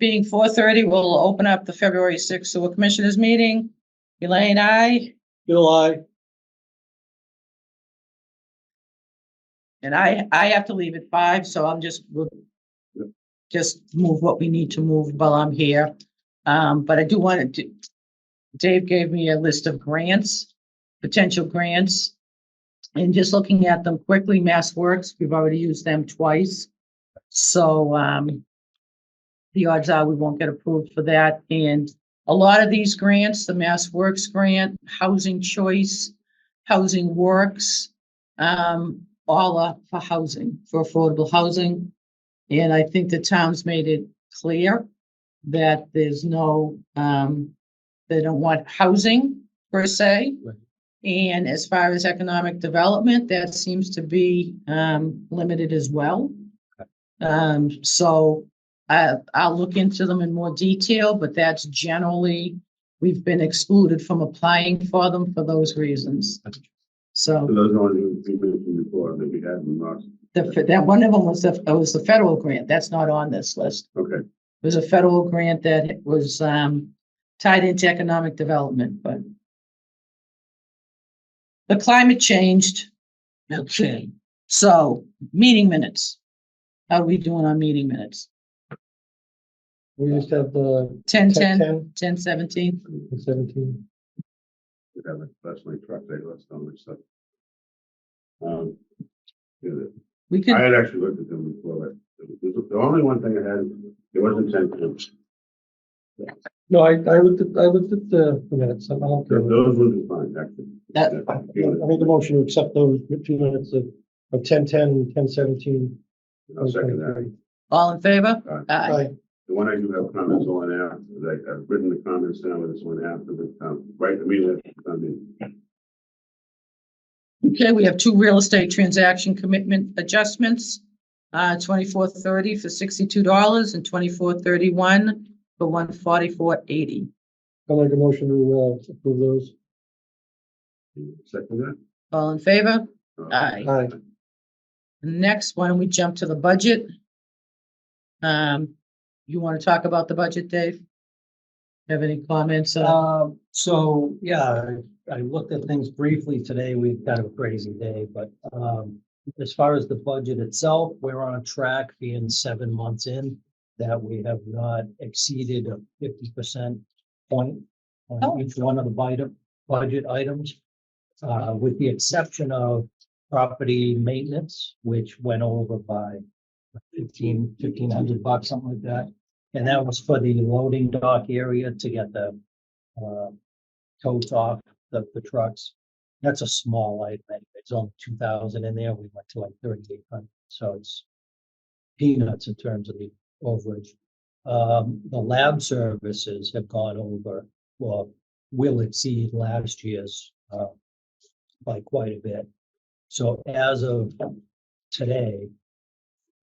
being 4:30, we'll open up the February 6th Sewer Commissioners meeting. Elaine, aye. Bill, I. And I have to leave at 5, so we'll just move what we need to move while I'm here. But I do want to, Dave gave me a list of grants, potential grants. And just looking at them quickly, Mass Works, we've already used them twice. So the odds are we won't get approved for that. And a lot of these grants, the Mass Works grant, Housing Choice, Housing Works, all are for housing, for affordable housing. And I think the town's made it clear that there's no, they don't want housing per se. Right. And as far as economic development, that seems to be limited as well. So I'll look into them in more detail, but that's generally, we've been excluded from applying for them for those reasons. So those are ones we mentioned before that we had in Ross. that one of them was the federal grant. That's not on this list. Okay. It was a federal grant that was tied into economic development, but the climate changed. Okay. So meeting minutes. How are we doing on meeting minutes? We used to have the 10-10, 10-17. 17. We have a personally truck day list on this stuff. We I could, had actually looked at them before, but the only one thing I had, it wasn't 10. No, I looked at the minutes. I'm okay with it. Those ones are fine, actually. That- I make a motion to accept those 2 minutes of 10-10, 10-17. I'll second that. all in favor? Aye. Aye. The one I do have comments on after, like, I've written the comments down with this one after the, right, immediately. I mean, Okay, we have 2 real estate transaction commitment adjustments. 2430 for $62 and 2431 for $144.80. I'll make a motion to approve those. second that? All in favor? Aye. Aye. Next, why don't we jump to the budget? You want to talk about the budget, Dave? Have any comments? So, yeah, I looked at things briefly today. We've got a crazy day, but as far as the budget itself, we're on track being 7 months in that we have not exceeded a 50% point on each one of the budget items, with the exception of property maintenance, which went over by $1,500, something like that. And that was for the loading dock area to get the totes off the trucks. That's a small item. It's only 2,000 in there. We went to like 3,800. So it's peanuts in terms of the overage. The lab services have gone over, well, will exceed last year's by quite a bit. So as of today,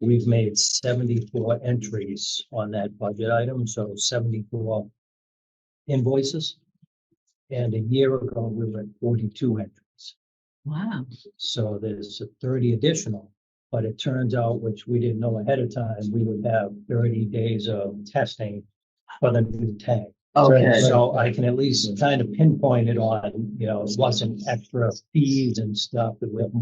we've made 74 entries on that budget item, so 74 invoices. And a year ago, we were at 42 entries. Wow. So there's 30 additional, but it turns out, which we didn't know ahead of time, we would have 30 days of testing for the new tank. Okay. So I can at least kind of pinpoint it on, it wasn't extra fees and stuff. It was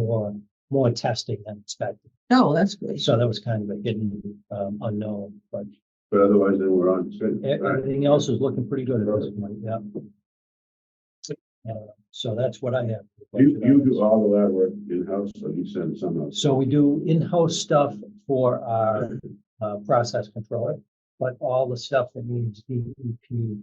more testing than expected. No, that's great. So that was kind of a hidden unknown, but otherwise, then we're on. everything else is looking pretty good at this point, yeah. So that's what I have. You do all the lab work in-house, or you send some out? So we do in-house stuff for our process controller, but all the stuff that needs DEP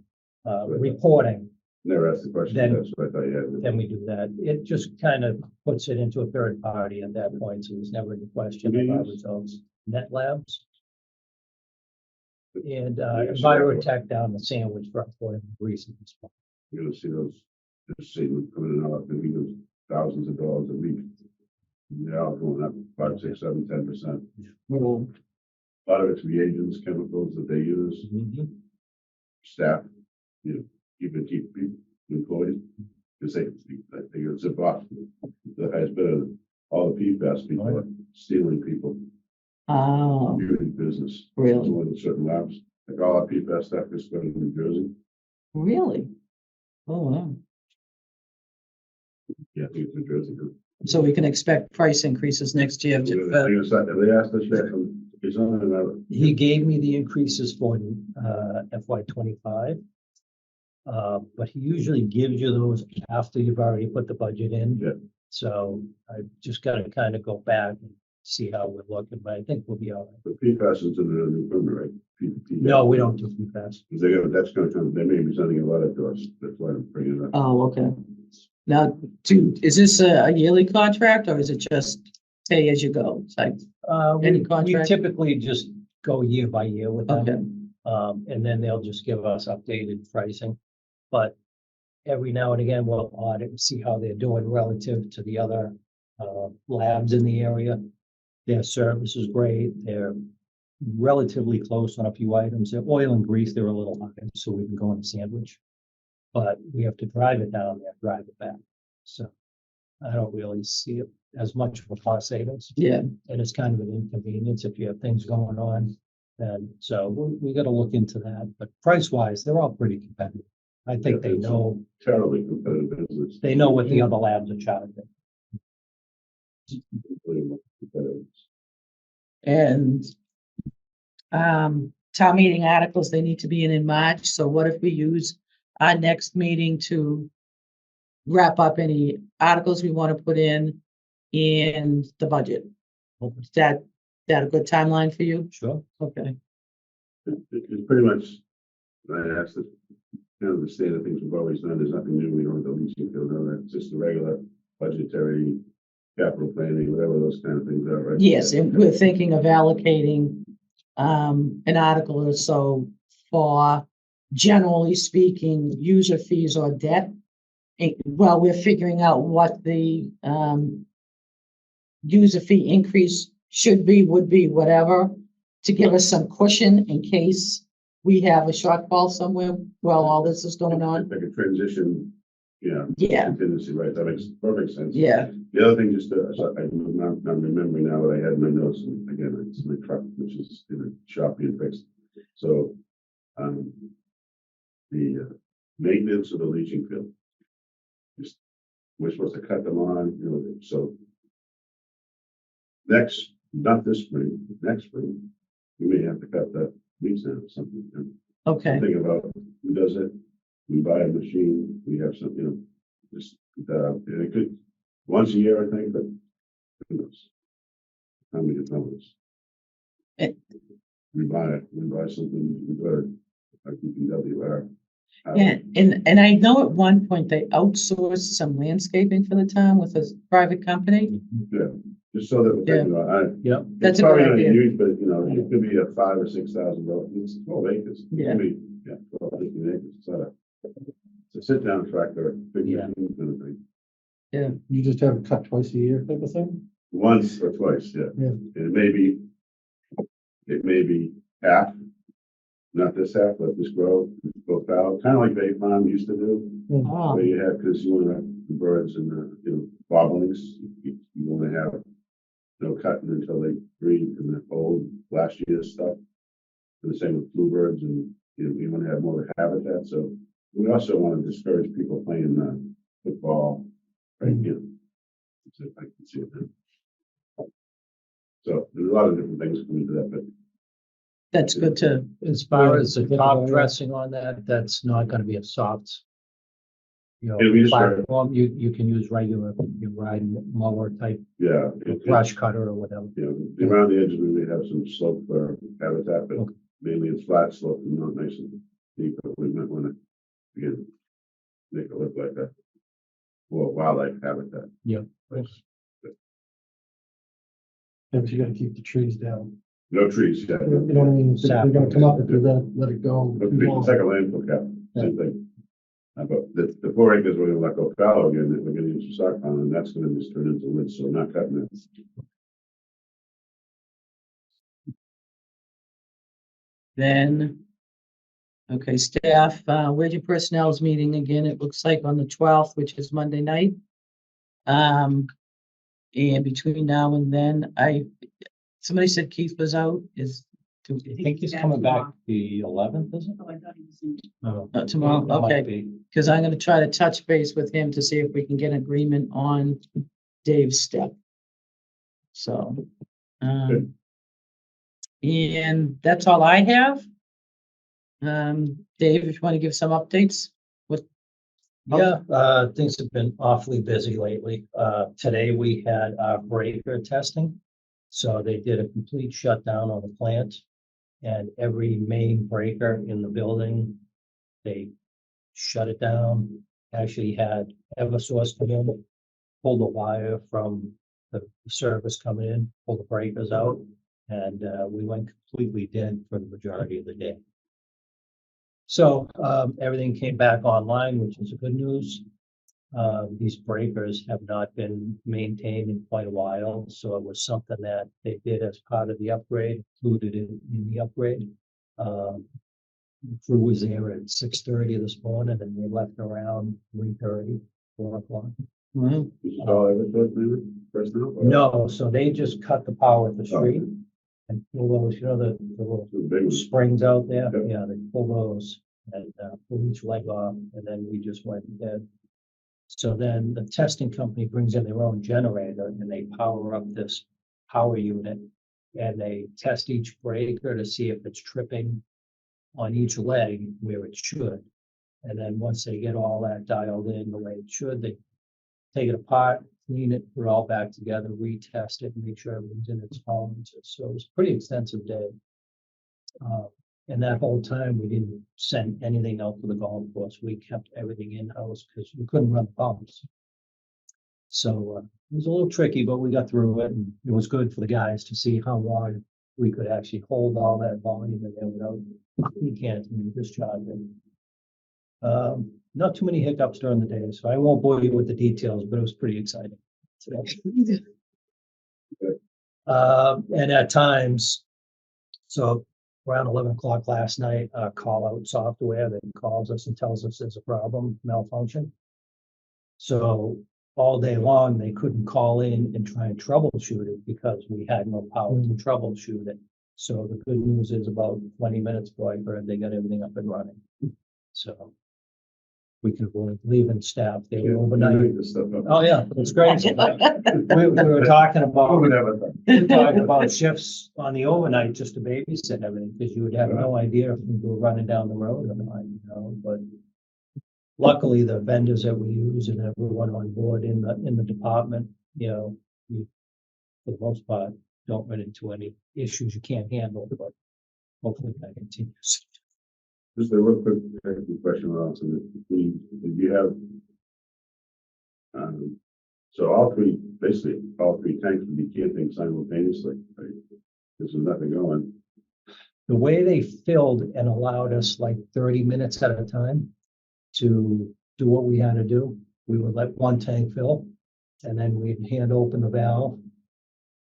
reporting, Never asked the question, Then- that's what I thought you had. then we do that. It just kind of puts it into a third party at that point, so there's never any question of our results. Net Labs and Envirotech down the Sandwich for our reasons. You're gonna see those, just see them coming in out, maybe those thousands of dollars a week. They're all going up 5, 6, 7, 10%. A lot of it's reagents, chemicals that they use, staff, keep people employed. Because they get zip off. The highest bit of all the PFAS people are stealing people. Oh, Beauty business. really? More than certain labs. Like all our PFAS stuff is going to New Jersey. Really? Oh, wow. Yeah, I think it's New Jersey. So we can expect price increases next year. Have they asked us yet? It's on another. He gave me the increases for FY 25. But he usually gives you those after you've already put the budget in. Yeah. So I just gotta kind of go back and see how we're looking, but I think we'll be all right. The PFAS is in the new equipment, right? No, we don't do PFAS. Because they're gonna, that's gonna come, they may be sending a letter to us, that's why I'm bringing it up. Oh, okay. Now, is this a yearly contract or is it just pay as you go? It's like, Any We contract? typically just go year by year with okay, them. And then they'll just give us updated pricing. But every now and again, we'll audit and see how they're doing relative to the other labs in the area. Their service is great. They're relatively close on a few items. Their oil and grease, they're a little high, so we can go on a sandwich. But we have to drive it down there, drive it back. So I don't really see it as much of a cost savings. yeah, And it's kind of an inconvenience if you have things going on. And so we gotta look into that, but price wise, they're all pretty competitive. I think they know, Terribly competitive business. they know what the other labs are charging. Really competitive. and town meeting articles, they need to be in March, so what if we use our next meeting to wrap up any articles we want to put in the budget? Is that a good timeline for you? Sure. Okay, It's pretty much, that's the, kind of the state of things we've always done, there's nothing new, we don't have the leasing field, no, that's just the regular budgetary capital planning, whatever those kind of things are, right? yes, and we're thinking of allocating an article or so for, generally speaking, user fees or debt. Well, we're figuring out what the user fee increase should be, would be, whatever, to give us some cushion in case we have a shortfall somewhere while all this is going on. Like a transition, yeah. Yeah. Contingency, right, that makes perfect sense. Yeah, The other thing, just so I'm remembering now what I had in my notes, and again, it's my truck, which is in a shop being fixed. So, the maintenance of the leaching field. Just, we're supposed to cut them on, you know, so. Not this spring, next spring, we may have to cut that leach down or something. And okay, something about who does it, we buy a machine, we have some, you know, just, and it could, once a year, I think, but who knows? How many times? It- We buy something, we go to our DPWR. yeah, and I know at one point they outsourced some landscaping for the town with a private company. Yeah, just so that, Yeah. you know, Yeah. That's it's a good probably not idea. huge, but you know, it could be a $5,000 or $6,000, it's 12 acres. It could Yeah. be, 12, 15 acres, it's a sit-down tractor, big Yeah. machine kind of thing. Yeah, You just have it cut twice a year type of thing? Once or twice, yeah. Yeah. And it may be half, not this half, but this grow foul, kind of like Bay Farm used to do. oh, Where you have, because you want to have the birds and the, you know, bobblings, you want to have no cutting until they breed from the old last year's stuff. And the same with bluebirds, and you want to have more of a habitat, so we also want to discourage people playing football, right, you know. So I can see it now. So there's a lot of different things coming to that, but that's good to, As far as the Yeah. top dressing on that, that's not gonna be a soft. You know, It'll be just platform, you can use regular, your riding mower type, yeah. brush cutter or whatever. You know, around the edges, we may have some slope for habitat, but Okay. mainly it's flat slope and not nice and deep, but we might want to, again, make it look like a, well, wildlife habitat. Yeah. Place. Maybe you gotta keep the trees down. No trees, yeah. You know what I mean? So they're gonna come up if you're gonna let it go. But too long. it's like a landfill cap, same thing. But the 4 acres, we're gonna let go fallow again, that we're gonna use for sock pond, and that's gonna just turn into woods, so not cutting it. then. Okay, staff, where's your personnel's meeting again? It looks like on the 12th, which is Monday night. And between now and then, somebody said Keith was out, is I think he's coming back the 11th, isn't Oh, I thought he was in. it? No. Tomorrow, It might okay. be. Because I'm gonna try to touch base with him to see if we can get an agreement on Dave's step. So, and that's all I have. Dave, if you want to give some updates, Yeah, things have been awfully busy lately. Today we had our breaker testing. So they did a complete shutdown on the plant and every main breaker in the building, they shut it down. Actually had Eversource come in, pull the wire from the service coming in, pull the breakers out, and we went completely dead for the majority of the day. So everything came back online, which is good news. These breakers have not been maintained in quite a while, so it was something that they did as part of the upgrade, included in the upgrade. The crew was there at 6:30 this morning and they left around 3:30, 4 o'clock. well, You saw Eversource maybe, personnel? or- No, so they just cut the power at the Oh, street and pull those, the little the big ones. springs out there. Yep. Yeah, they pull those and pull each leg off and then we just went dead. So then the testing company brings in their own generator and they power up this power unit. And they test each breaker to see if it's tripping on each leg where it should. And then once they get all that dialed in the way it should, they take it apart, clean it, put it all back together, retest it, and make sure everything's in its tolerances. So it was a pretty extensive day. And that whole time, we didn't send anything out to the golf course. We kept everything in-house because we couldn't run pumps. So it was a little tricky, but we got through it, and it was good for the guys to see how long we could actually hold all that volume in there without decanting and discharging. Not too many hiccups during the day, so I won't bore you with the details, but it was pretty exciting today. And at times, so around 11 o'clock last night, call out software that calls us and tells us there's a problem, malfunction. So all day long, they couldn't call in and try and troubleshoot it because we had no power to troubleshoot it. So the good news is about 20 minutes ago, I heard they got everything up and running. So we can avoid leaving staff there Yeah, overnight. make this stuff up. Oh, yeah, it's great. We were talking about. Who would ever thought? We're talking about shifts on the overnight just to babysit everything, because you would have no idea if we were running down the road or not, but luckily the vendors that we use and everyone on board in the department, we, for the most part, don't run into any issues you can't handle, but hopefully that continues. Just a real quick technical question, Ross, and if you have, so basically all three tanks would be camping simultaneously, right? There's nothing going. The way they filled and allowed us like 30 minutes at a time to do what we had to do, we would let one tank fill and then we'd hand open the valve,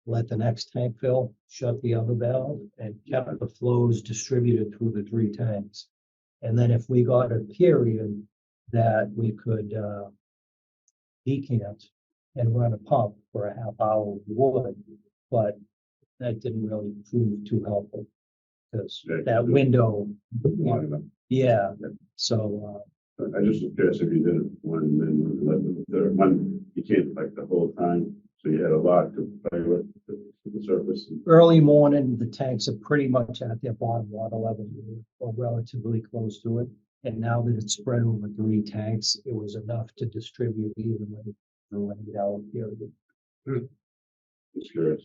let the next tank fill, shut the other valve, and kept the flows distributed through the 3 tanks. And then if we got a period that we could decant and run a pump for a half hour, we would, but that didn't really prove too helpful because that window, Long enough. yeah. So I just was curious if you did it one and then one, you can't like the whole time, so you had a lot to play with to the surface. early morning, the tanks are pretty much at their bottom water level or relatively close to it. And now that it's spread over 3 tanks, it was enough to distribute evenly through an 8-hour period. Just curious.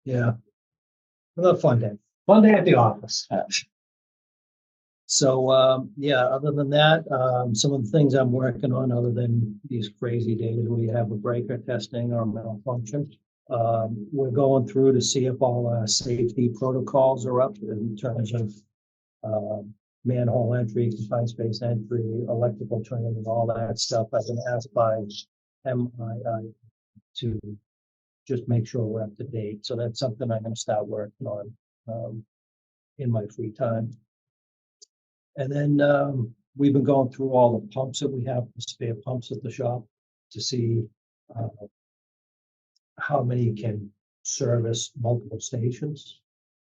Yeah. Another fun day. Fun day at the office. So, yeah, other than that, some of the things I'm working on, other than these crazy days where you have a breaker testing or malfunction, we're going through to see if all our safety protocols are up in terms of manhole entry, confined space entry, electrical training, all that stuff. I've been asked by MII to just make sure we're up to date. So that's something I'm going to start working on in my free time. And then we've been going through all the pumps that we have, the spare pumps at the shop, to see how many can service multiple stations.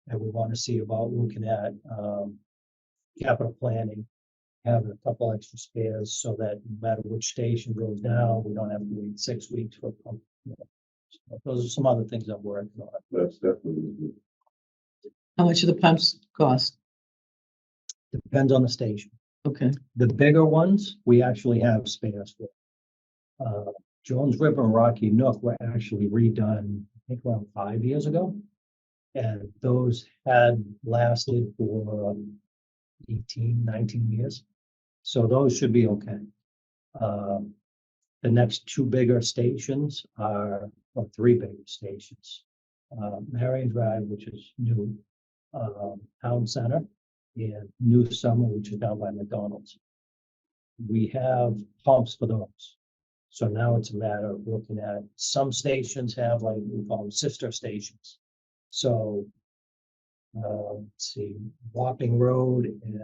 And we want to see about looking at, capital planning, having a couple extra spares so that no matter which station goes down, we don't have to wait 6 weeks for a pump. So those are some other things I'm working on. That's definitely. How much do the pumps cost? Depends on the station. Okay, The bigger ones, we actually have spares for. Jones River and Rocky Nook were actually redone, I think around 5 years ago. And those had lasted for 18, 19 years. So those should be okay. The next two bigger stations are, or three bigger stations. Marion Drive, which is new, Town Center, and New Summer, which is down by McDonald's. We have pumps for those. So now it's a matter of looking at, some stations have, like, we call them sister stations. So, let's see, Wapping Road and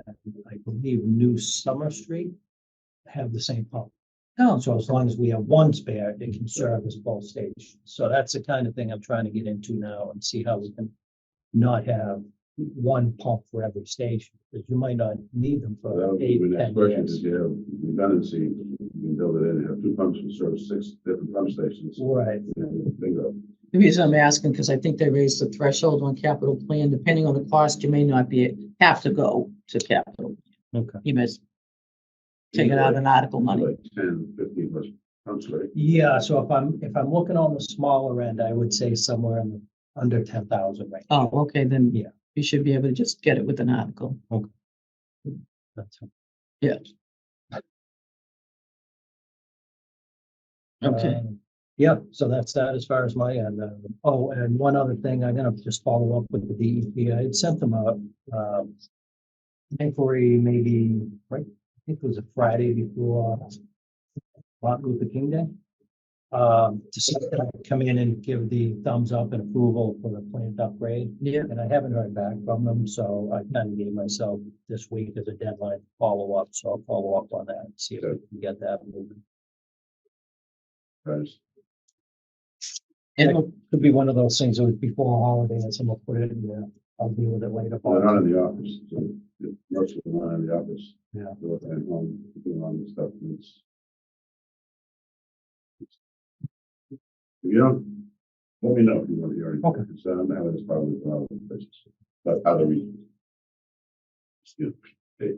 I believe New Summer Street have the same pump. oh, So as long as we have one spare, it can service both stations. So that's the kind of thing I'm trying to get into now and see how we can not have one pump for every station, because you might not need them That for would be 8, my 10 next question, years. is you have redundancy, you can build it in, you have two pumps and service 6 different pump stations. Right. Bingo. the reason I'm asking, because I think they raised the threshold on capital plan, depending on the cost, you may not have to go to capital. Okay. You must take it out of article money. Like 10, 15 plus pumps, right? Yeah, so if I'm looking on the smaller end, I would say somewhere in the under 10,000 right now. Oh, okay, then Yeah. you should be able to just get it with an article. That's Okay, Yeah, so that's that as far as my end. Oh, and one other thing, I'm gonna just follow up with the DEP. I had sent them a, inquiry maybe, right, I think it was a Friday before Martin Luther King Day. To see if I could come in and give the thumbs up and approval for the plant upgrade. yeah, And I haven't heard back from them, so I kind of gave myself this week as a deadline to follow up. So I'll follow up on that and see if we can get that moving. Guys, and It could be one of those things that was before a holiday and someone put it in there. I'll deal with it later. they're not in the office, so most of them are in the office. Yeah. They're working at home, doing all this stuff, and you know, let me know if you want to hear anything. Okay. Because I'm having this problem with other places, but other reasons. Yeah. Hey,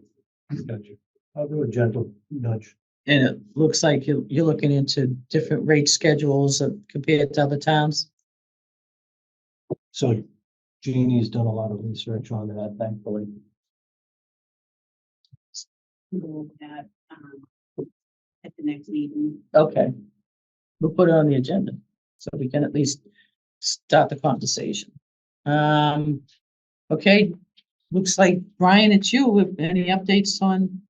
Gotcha. I'll do a gentle nudge. and it looks like you're looking into different rate schedules compared to other towns. So Jeannie's done a lot of research on that, thankfully. We'll at the next meeting. Okay. We'll put it on the agenda, so we can at least start the conversation. Okay, looks like, Brian, it's you. With any updates on?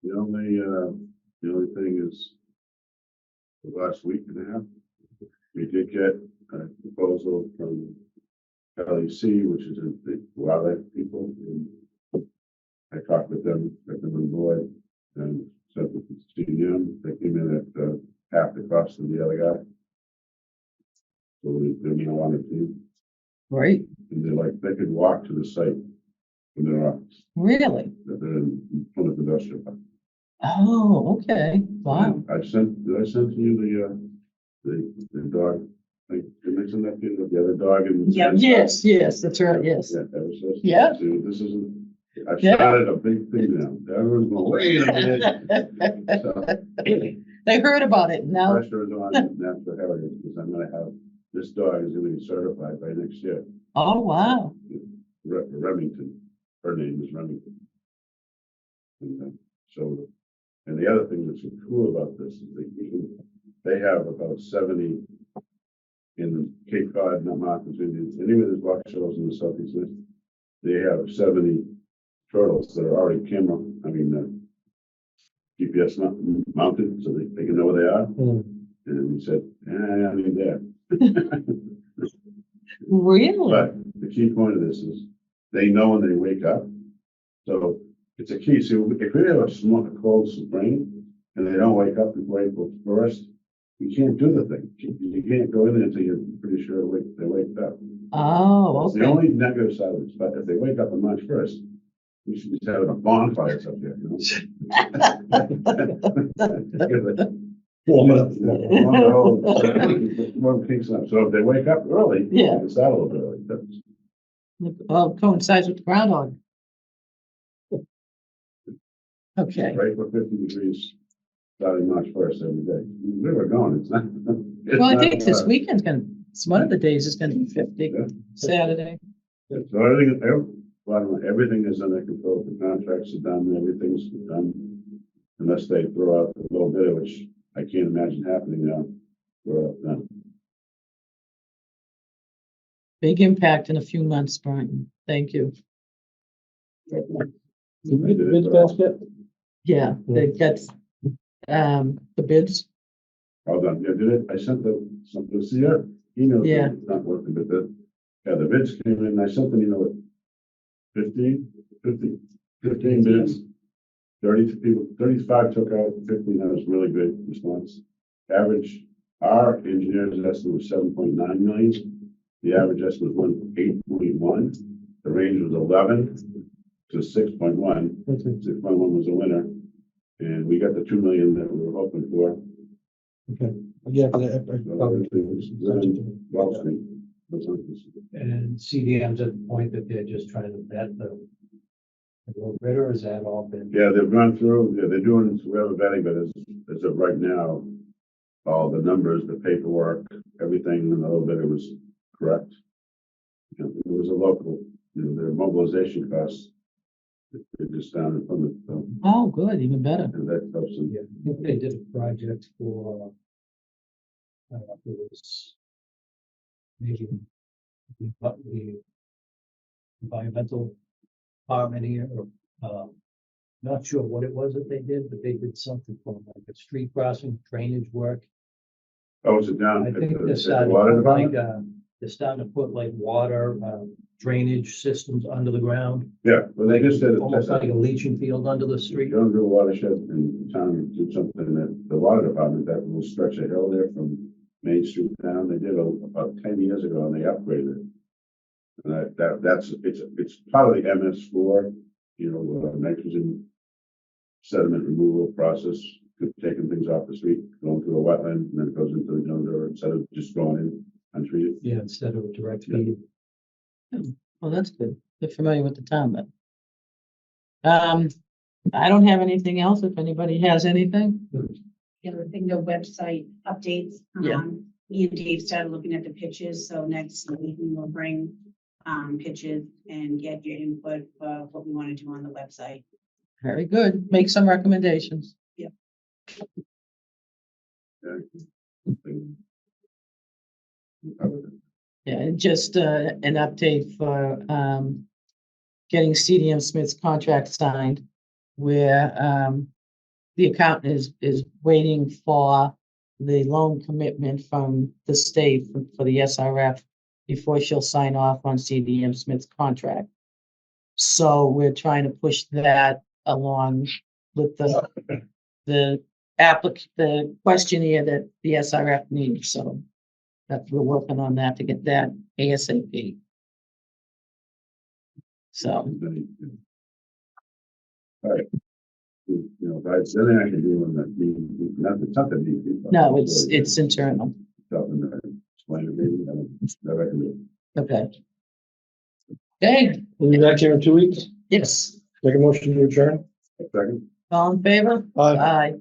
The only thing is, the last week and a half, we did get a proposal from LEC, which is the wildlife people. And I talked with them, got them on board, and said with the CDM, they came in at half the cost of the other guy. So they're now on the team, Right, and they're like, they could walk to the site from their office, really? that they're in Plymouth Industrial Park. Oh, okay, wow. Did I send to you the dog? Did I mention that to you, the other dog in the? Yeah. Yes, that's right, yes. Yeah, that was so. Yeah. See, this isn't, I've Yeah. started a big thing now. Everyone's going, wait a minute. So, They heard about it now. pressure is on natural heritage, because I'm gonna have, this dog is gonna be certified by next year. Oh, wow. Remington, her name is Remington. And so, and the other thing that's so cool about this is they have about 70 in Cape Cod, not Martha's Vineyard, anywhere there's rock shows in the southeast, they have 70 turtles that are already GPS mounted, so they can know where they are. And he said, I mean, there. Really? But the key point of this is they know when they wake up. So it's a key. So if we have a cold spring and they don't wake up before April 1st, you can't do the thing. You can't go in there until you're pretty sure they waked up. Oh, That's the okay. only negative side of this, but if they wake up on March 1st, we should be having a bonfire up there, you know? Warm it up. Warm Kingston up. So if they wake up early, Yeah. it's out a little bit early. That's- Well, coincides with the groundhog. Okay, Right for 50 degrees starting March 1st every day. We were going, it's not. it's well, I not, think this weekend's gonna, it's one of the days is gonna be 50, Yeah. Saturday. So everything is under control. The contracts are done, everything's done. Unless they throw out a little bit, which I can't imagine happening now. We're up then. Big impact in a few months, Brian. Thank you. Bid basket? Yeah, they got, the bids. All done. Yeah, did it? I sent something to see her. Email. Yeah. It's not working, but the bids came in. I sent an email with 15 bids. 30 people, 35 took out, 15, that was really good response. Average, our engineer's estimate was 7.9 million. The average estimate was 8.1. The range was 11 to 6.1. 6.1 was a winner. And we got the 2 million that we were hoping for. Okay. Yeah. So everything was good in Wall Street. And CDM's at the point that they're just trying to vet the low bidder, has that all been? Yeah, they've gone through, yeah, they're doing forever vetting, but as of right now, all the numbers, the paperwork, everything, and a little bit, it was correct. You know, it was a local, their mobilization costs, they're just down in Plymouth, so, Oh, good, even better. and that helps them. Yeah, I think they did a project for, I don't know if it was maybe the environmental department here, or, not sure what it was that they did, but they did something for like a street crossing drainage work. Oh, is it down? I at think the- they're at the starting to water put like, department? they're starting to put like water, drainage systems under the ground. Yeah, well, they just did. Almost like a leaching field under the street. Younger watershed in town did something that the water department, that little stretch of hill there from Main Street down, they did about 10 years ago and they upgraded it. And it's part of the MS4, nitrogen sediment removal process, taking things off the street, going through a wetland, and then it goes into the jungle instead of just going in untreated. Yeah, instead of a direct Yeah. feed. Well, that's good. They're familiar with the town then. I don't have anything else. If anybody has anything. The other thing, the website updates. Yeah. Me and Dave started looking at the pitches, so next week we will bring pitches and get your input of what we want to do on the website. Very good. Make some recommendations. Yeah, and just an update for getting CDM Smith's contract signed, where the accountant is waiting for the loan commitment from the state for the SRF before she'll sign off on CDM Smith's contract. So we're trying to push that along with the questionnaire that the SRF needs, so that we're working on that to get that ASAP. So, All right. That's the thing I can do on that, it's not that easy. no, it's internal. Something that explain to me, that I can do. Okay. Okay, We'll be back here in 2 weeks. yes, Make a motion to adjourn. Second? all in favor? Aye. Aye.